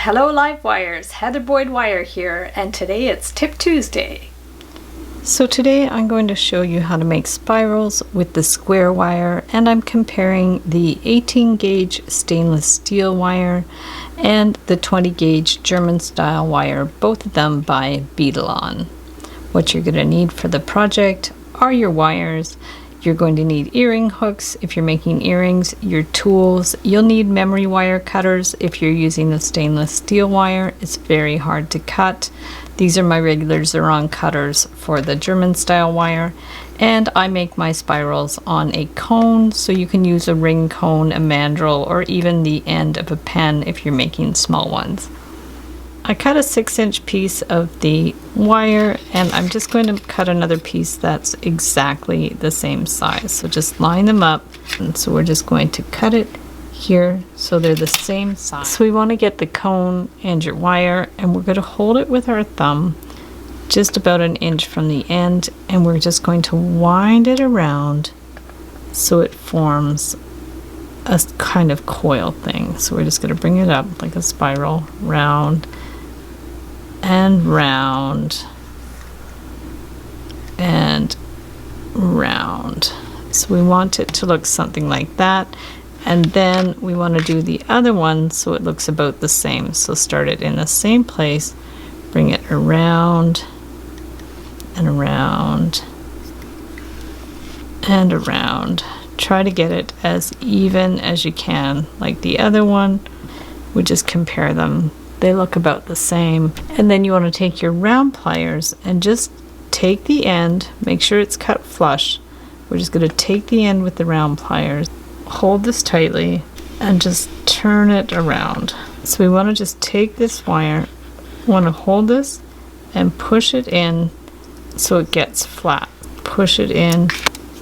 Hello Live Wires, Heather Boyd Wire here, and today it's Tip Tuesday. So today I'm going to show you how to make spirals with the square wire, and I'm comparing the 18 gauge stainless steel wire and the 20 gauge German style wire, both of them by Beadalon. What you're going to need for the project are your wires. You're going to need earring hooks if you're making earrings, your tools. You'll need memory wire cutters if you're using the stainless steel wire. It's very hard to cut. These are my regular Xeron cutters for the German style wire. And I make my spirals on a cone, so you can use a ring cone, a mandrel, or even the end of a pen if you're making small ones. I cut a 6-inch piece of the wire, and I'm just going to cut another piece that's exactly the same size. So just line them up, and so we're just going to cut it here so they're the same size. So we want to get the cone and your wire, and we're going to hold it with our thumb just about an inch from the end, and we're just going to wind it around so it forms a kind of coil thing. So we're just going to bring it up like a spiral, round and round and round. So we want it to look something like that, and then we want to do the other one so it looks about the same. So start it in the same place, bring it around and around and around. Try to get it as even as you can, like the other one. We just compare them. They look about the same. And then you want to take your round pliers and just take the end, make sure it's cut flush. We're just going to take the end with the round pliers, hold this tightly, and just turn it around. So we want to just take this wire, want to hold this and push it in so it gets flat. Push it in.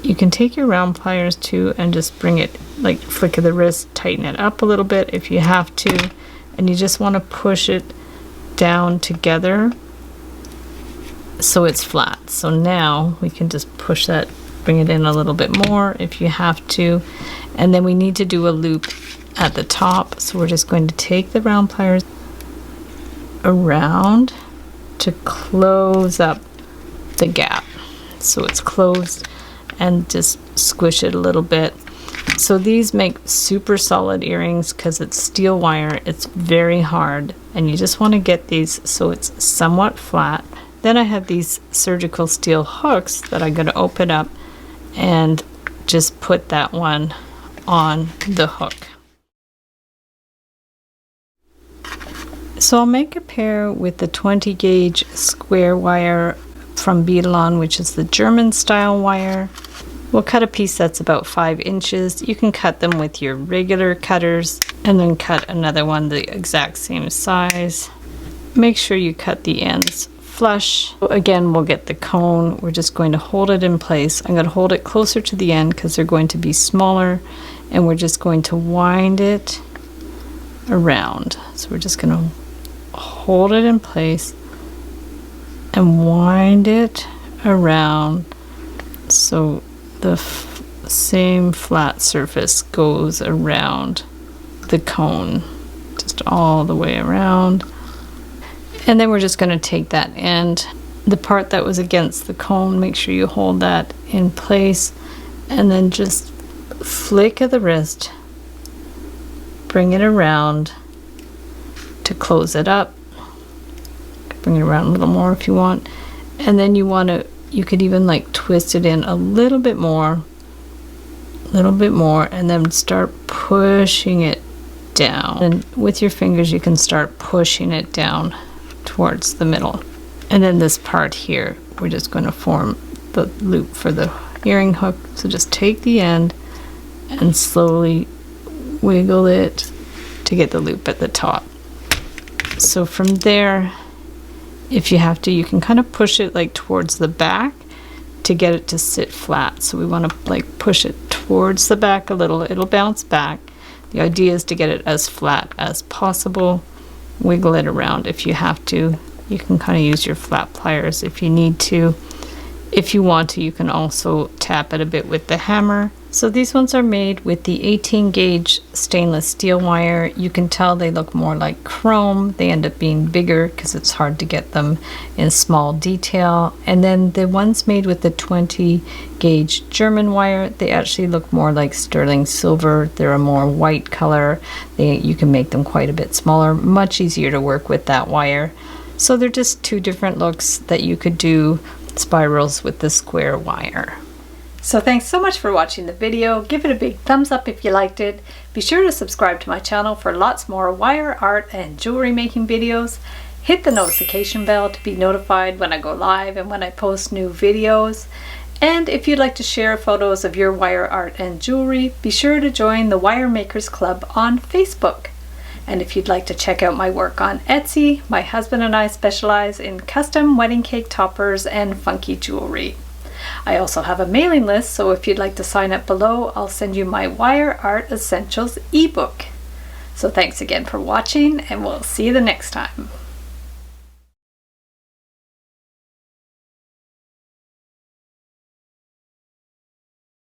You can take your round pliers too and just bring it, like flick of the wrist, tighten it up a little bit if you have to, and you just want to push it down together so it's flat. So now we can just push that, bring it in a little bit more if you have to, and then we need to do a loop at the top. So we're just going to take the round pliers around to close up the gap so it's closed, and just squish it a little bit. So these make super solid earrings because it's steel wire. It's very hard, and you just want to get these so it's somewhat flat. Then I have these surgical steel hooks that I'm going to open up and just put that one on the hook. So I'll make a pair with the 20 gauge square wire from Beadalon, which is the German style wire. We'll cut a piece that's about 5 inches. You can cut them with your regular cutters and then cut another one the exact same size. Make sure you cut the ends flush. Again, we'll get the cone. We're just going to hold it in place. I'm going to hold it closer to the end because they're going to be smaller, and we're just going to wind it around. So we're just going to hold it in place and wind it around so the same flat surface goes around the cone, just all the way around. And then we're just going to take that end, the part that was against the cone, make sure you hold that in place, and then just flick of the wrist, bring it around to close it up. Bring it around a little more if you want, and then you could even like twist it in a little bit more, and then start pushing it down. And with your fingers, you can start pushing it down towards the middle. And then this part here, we're just going to form the loop for the earring hook. So just take the end and slowly wiggle it to get the loop at the top. So from there, if you have to, you can kind of push it like towards the back to get it to sit flat. So we want to like push it towards the back a little. It'll bounce back. The idea is to get it as flat as possible. Wiggle it around if you have to. You can kind of use your flat pliers if you need to. If you want to, you can also tap it a bit with the hammer So these ones are made with the 18 gauge stainless steel wire. You can tell they look more like chrome. They end up being bigger because it's hard to get them in small detail. And then the ones made with the 20 gauge German wire, they actually look more like sterling silver. They're a more white color. You can make them quite a bit smaller, much easier to work with that wire. So they're just two different looks that you could do spirals with the square wire. So thanks so much for watching the video. Give it a big thumbs up if you liked it. Be sure to subscribe to my channel for lots more wire art and jewelry making videos. Hit the notification bell to be notified when I go live and when I post new videos. And if you'd like to share photos of your wire art and jewelry, be sure to join the Wire Makers Club on Facebook. And if you'd like to check out my work on Etsy, my husband and I specialize in custom wedding cake toppers and funky jewelry. I also have a mailing list, so if you'd like to sign up below, I'll send you my Wire Art Essentials ebook. So thanks again for watching, and we'll see you the next time.